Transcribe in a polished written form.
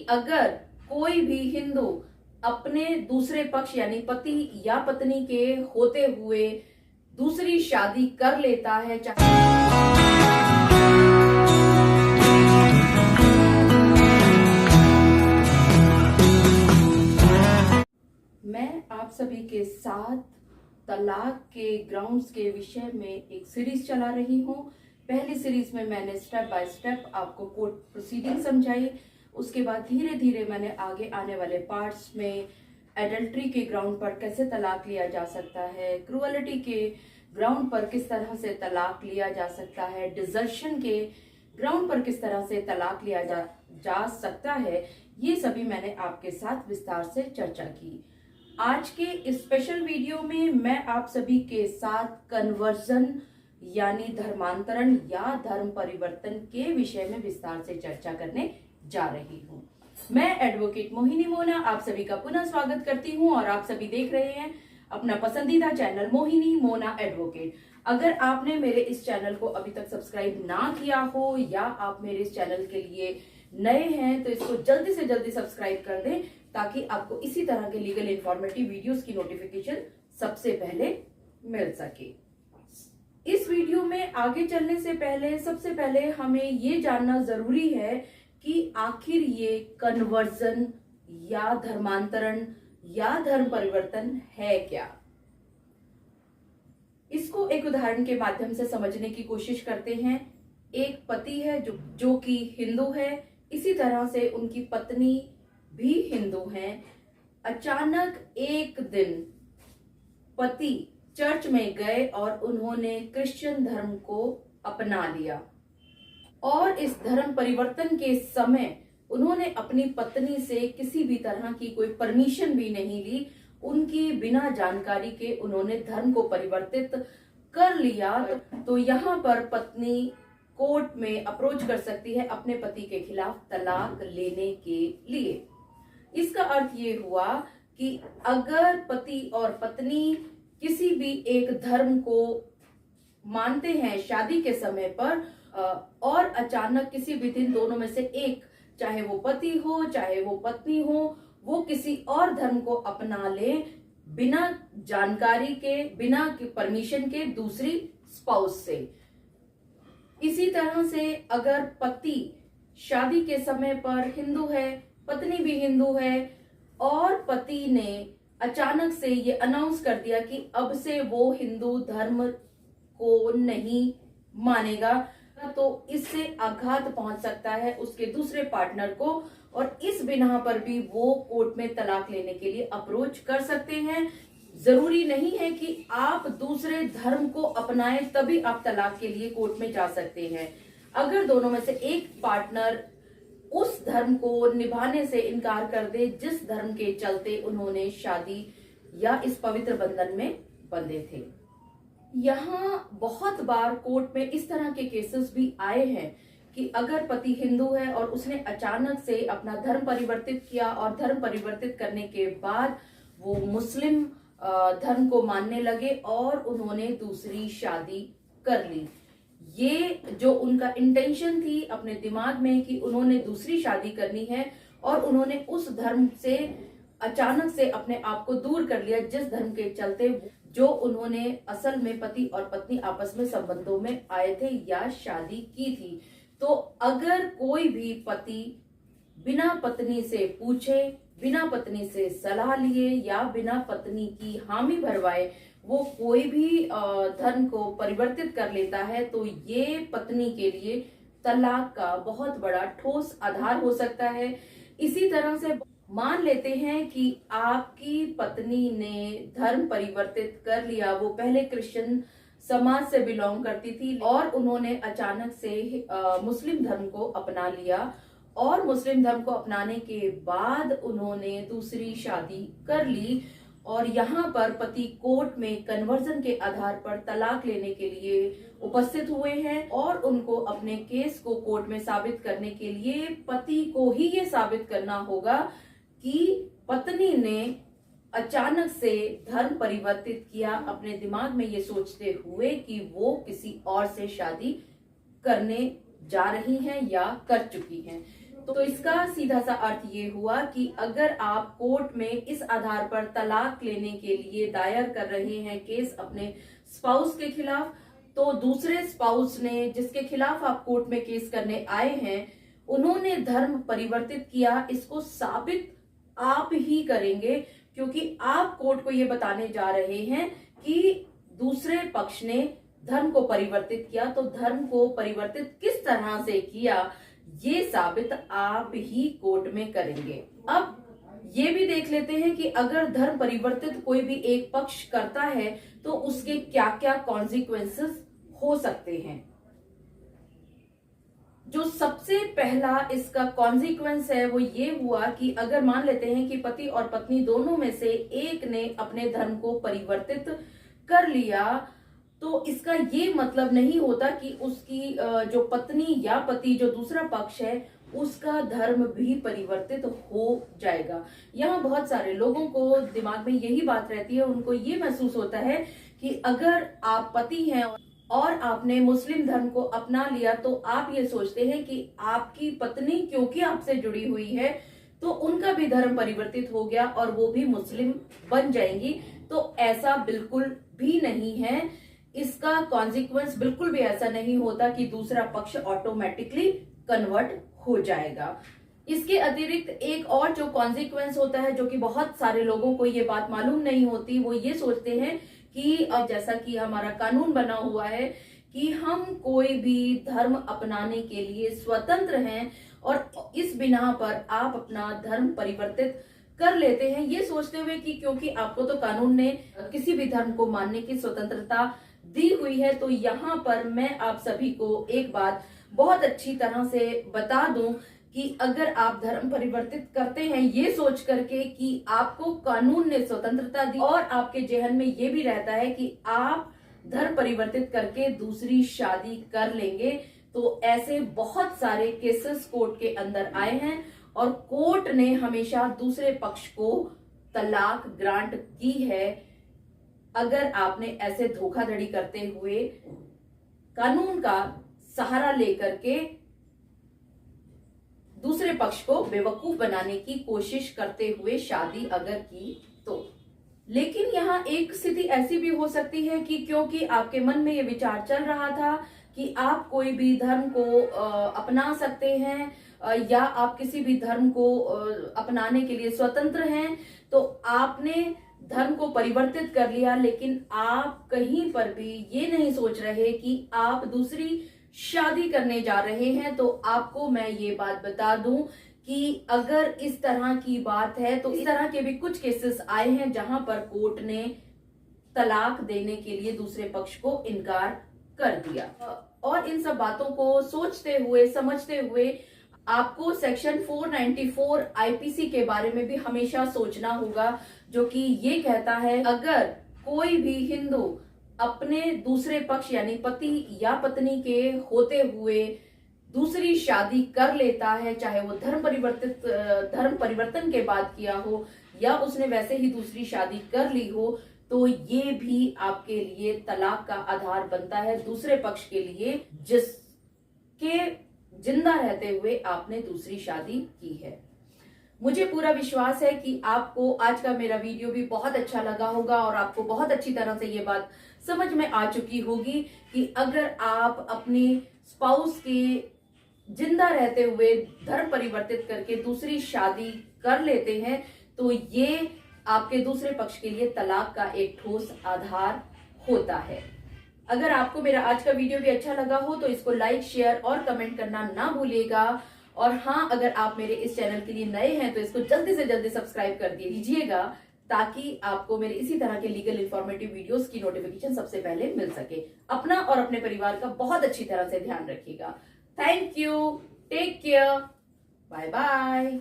अगर कोई भी हिंदू अपने दूसरे पक्ष यानी पति या पत्नी के होते हुए दूसरी शादी कर लेता है, मैं आप सभी के साथ तलाक के ग्राउंड्स के विषय में एक सीरीज चला रही हूँ। पहली सीरीज में मैंने स्टेप बाय स्टेप आपको कोर्ट प्रोसीडिंग समझाई। उसके बाद धीरे धीरे मैंने आगे आने वाले पार्ट्स में एडल्ट्री के ग्राउंड पर कैसे तलाक लिया जा सकता है, क्रूअलिटी के ग्राउंड पर किस तरह से तलाक लिया जा सकता है, डिजर्शन के ग्राउंड पर किस तरह से तलाक लिया जा सकता है, ये सभी मैंने आपके साथ विस्तार से चर्चा की। आज के इस स्पेशल वीडियो में मैं आप सभी के साथ कन्वर्जन यानी धर्मांतरण या धर्म परिवर्तन के विषय में विस्तार से चर्चा करने जा रही हूँ। मैं एडवोकेट मोहिनी मोना आप सभी का पुनः स्वागत करती हूँ और आप सभी देख रहे हैं अपना पसंदीदा चैनल मोहिनी मोना एडवोकेट। अगर आपने मेरे इस चैनल को अभी तक सब्सक्राइब ना किया हो या आप मेरे इस चैनल के लिए नए हैं तो इसको जल्दी से जल्दी सब्सक्राइब कर दें ताकि आपको इसी तरह के लीगल इंफॉर्मेटिव वीडियोस की नोटिफिकेशन सबसे पहले मिल सके। इस वीडियो में आगे चलने से पहले सबसे पहले हमें ये जानना जरूरी है कि आखिर ये कन्वर्जन या धर्मांतरण या धर्म परिवर्तन है क्या। इसको एक उदाहरण के माध्यम से समझने की कोशिश करते हैं। एक पति है जो कि हिंदू है, इसी तरह से उनकी पत्नी भी हिंदू हैं। अचानक एक दिन पति चर्च में गए और उन्होंने क्रिश्चियन धर्म को अपना लिया और इस धर्म परिवर्तन के समय उन्होंने अपनी पत्नी से किसी भी तरह की कोई परमिशन भी नहीं ली। उनकी बिना जानकारी के उन्होंने धर्म को परिवर्तित कर लिया। तो यहाँ पर पत्नी कोर्ट में अप्रोच कर सकती है अपने पति के खिलाफ तलाक लेने के लिए। इसका अर्थ ये हुआ कि अगर पति और पत्नी किसी भी एक धर्म को मानते हैं शादी के समय पर और अचानक किसी भी दिन दोनों में से एक, चाहे वो पति हो चाहे वो पत्नी हो, वो किसी और धर्म को अपना ले बिना जानकारी के, बिना परमिशन के दूसरी स्पाउस से। इसी तरह से अगर पति शादी के समय पर हिंदू है, पत्नी भी हिंदू है और पति ने अचानक से ये अनाउंस कर दिया कि अब से वो हिंदू धर्म को नहीं मानेगा, तो इससे आघात पहुंच सकता है उसके दूसरे पार्टनर को और इस बिना पर भी वो कोर्ट में तलाक लेने के लिए अप्रोच कर सकते हैं। जरूरी नहीं है कि आप दूसरे धर्म को अपनाएं तभी आप तलाक के लिए कोर्ट में जा सकते हैं। अगर दोनों में से एक पार्टनर उस धर्म को निभाने से इनकार कर दे जिस धर्म के चलते उन्होंने शादी या इस पवित्र बंधन में बंधे थे। यहाँ बहुत बार कोर्ट में इस तरह के केसेस भी आए हैं कि अगर पति हिंदू है और उसने अचानक से अपना धर्म परिवर्तित किया और धर्म परिवर्तित करने के बाद वो मुस्लिम धर्म को मानने लगे और उन्होंने दूसरी शादी कर ली। ये जो उनका इंटेंशन थी अपने दिमाग में कि उन्होंने दूसरी शादी करनी है और उन्होंने उस धर्म से अचानक से अपने आप को दूर कर लिया जिस धर्म के चलते जो उन्होंने असल में पति और पत्नी आपस में संबंधों में आए थे या शादी की थी। तो अगर कोई भी पति बिना पत्नी से पूछे, बिना पत्नी से सलाह लिए या बिना पत्नी की हामी भरवाए वो कोई भी धर्म को परिवर्तित कर लेता है तो ये पत्नी के लिए तलाक का बहुत बड़ा ठोस आधार हो सकता है। इसी तरह से मान लेते हैं कि आपकी पत्नी ने धर्म परिवर्तित कर लिया, वो पहले क्रिश्चियन समाज से बिलोंग करती थी और उन्होंने अचानक से मुस्लिम धर्म को अपना लिया और मुस्लिम धर्म को अपनाने के बाद उन्होंने दूसरी शादी कर ली और यहाँ पर पति कोर्ट में कन्वर्जन के आधार पर तलाक लेने के लिए उपस्थित हुए हैं और उनको अपने केस को कोर्ट में साबित करने के लिए पति को ही ये साबित करना होगा कि पत्नी ने अचानक से धर्म परिवर्तित किया अपने दिमाग में ये सोचते हुए कि वो किसी और से शादी करने जा रही हैं या कर चुकी हैं। तो इसका सीधा सा अर्थ ये हुआ कि अगर आप कोर्ट में इस आधार पर तलाक लेने के लिए दायर कर रहे हैं केस अपने स्पाउस के खिलाफ, तो दूसरे स्पाउस ने जिसके खिलाफ आप कोर्ट में केस करने आए हैं, उन्होंने धर्म परिवर्तित किया, इसको साबित आप ही करेंगे, क्योंकि आप कोर्ट को ये बताने जा रहे हैं कि दूसरे पक्ष ने धर्म को परिवर्तित किया। तो धर्म को परिवर्तित किस तरह से किया, ये साबित आप ही कोर्ट में करेंगे। अब ये भी देख लेते हैं कि अगर धर्म परिवर्तित कोई भी एक पक्ष करता है तो उसके क्या क्या कॉन्सिक्वेंसेस हो सकते हैं। जो सबसे पहला इसका कॉन्सिक्वेंस है वो ये हुआ कि अगर मान लेते हैं कि पति और पत्नी दोनों में से एक ने अपने धर्म को परिवर्तित कर लिया, तो इसका ये मतलब नहीं होता कि उसकी जो पत्नी या पति जो दूसरा पक्ष है उसका धर्म भी परिवर्तित हो जाएगा। यहाँ बहुत सारे लोगों को दिमाग में यही बात रहती है, उनको ये महसूस होता है कि अगर आप पति हैं और आपने मुस्लिम धर्म को अपना लिया तो आप ये सोचते हैं कि आपकी पत्नी क्योंकि आपसे जुड़ी हुई है तो उनका भी धर्म परिवर्तित हो गया और वो भी मुस्लिम बन जाएंगी। तो ऐसा बिल्कुल भी नहीं है। इसका कॉन्सिक्वेंस बिल्कुल भी ऐसा नहीं होता कि दूसरा पक्ष ऑटोमेटिकली कन्वर्ट हो जाएगा। इसके अतिरिक्त एक और जो कॉन्सिक्वेंस होता है, जो कि बहुत सारे लोगों को ये बात मालूम नहीं होती, वो ये सोचते हैं कि जैसा कि हमारा कानून बना हुआ है कि हम कोई भी धर्म अपनाने के लिए स्वतंत्र हैं और इस बिना पर आप अपना धर्म परिवर्तित कर लेते हैं, ये सोचते हुए कि क्योंकि आपको तो कानून ने किसी भी धर्म को मानने की स्वतंत्रता दी हुई है। तो यहाँ पर मैं आप सभी को एक बात बहुत अच्छी तरह से बता दूं कि अगर आप धर्म परिवर्तित करते हैं ये सोच करके कि आपको कानून ने स्वतंत्रता दी और आपके जहन में ये भी रहता है कि आप धर्म परिवर्तित करके दूसरी शादी कर लेंगे, तो ऐसे बहुत सारे केसेस कोर्ट के अंदर आए हैं और कोर्ट ने हमेशा दूसरे पक्ष को तलाक ग्रांट की है अगर आपने ऐसे धोखाधड़ी करते हुए कानून का सहारा लेकर के दूसरे पक्ष को बेवकूफ बनाने की कोशिश करते हुए शादी अगर की तो। लेकिन यहाँ एक स्थिति ऐसी भी हो सकती है कि क्योंकि आपके मन में ये विचार चल रहा था कि आप कोई भी धर्म को अपना सकते हैं या आप किसी भी धर्म को अपनाने के लिए स्वतंत्र हैं, तो आपने धर्म को परिवर्तित कर लिया, लेकिन आप कहीं पर भी ये नहीं सोच रहे कि आप दूसरी शादी करने जा रहे हैं। तो आपको मैं ये बात बता दूं कि अगर इस तरह की बात है तो इस तरह के भी कुछ केसेस आए हैं जहां पर कोर्ट ने तलाक देने के लिए दूसरे पक्ष को इनकार कर दिया। और इन सब बातों को सोचते हुए समझते हुए आपको सेक्शन 494 आईपीसी के बारे में भी हमेशा सोचना होगा, जो कि ये कहता है अगर कोई भी हिंदू अपने दूसरे पक्ष यानी पति या पत्नी के होते हुए दूसरी शादी कर लेता है, चाहे वो धर्म परिवर्तन के बाद किया हो या उसने वैसे ही दूसरी शादी कर ली हो, तो ये भी आपके लिए तलाक का आधार बनता है दूसरे पक्ष के लिए जिसके जिंदा रहते हुए आपने दूसरी शादी की है। मुझे पूरा विश्वास है कि आपको आज का मेरा वीडियो भी बहुत अच्छा लगा होगा और आपको बहुत अच्छी तरह से ये बात समझ में आ चुकी होगी कि अगर आप अपने स्पाउस के जिंदा रहते हुए धर्म परिवर्तित करके दूसरी शादी कर लेते हैं तो ये आपके दूसरे पक्ष के लिए तलाक का एक ठोस आधार होता है। अगर आपको मेरा आज का वीडियो भी अच्छा लगा हो तो इसको लाइक, शेयर और कमेंट करना ना भूलिएगा। और हाँ, अगर आप मेरे इस चैनल के लिए नए हैं तो इसको जल्दी से जल्दी सब्सक्राइब कर दीजिएगा ताकि आपको मेरे इसी तरह के लीगल इंफॉर्मेटिव वीडियोस की नोटिफिकेशन सबसे पहले मिल सके। अपना और अपने परिवार का बहुत अच्छी तरह से ध्यान रखिएगा। Thank you, take care, bye bye.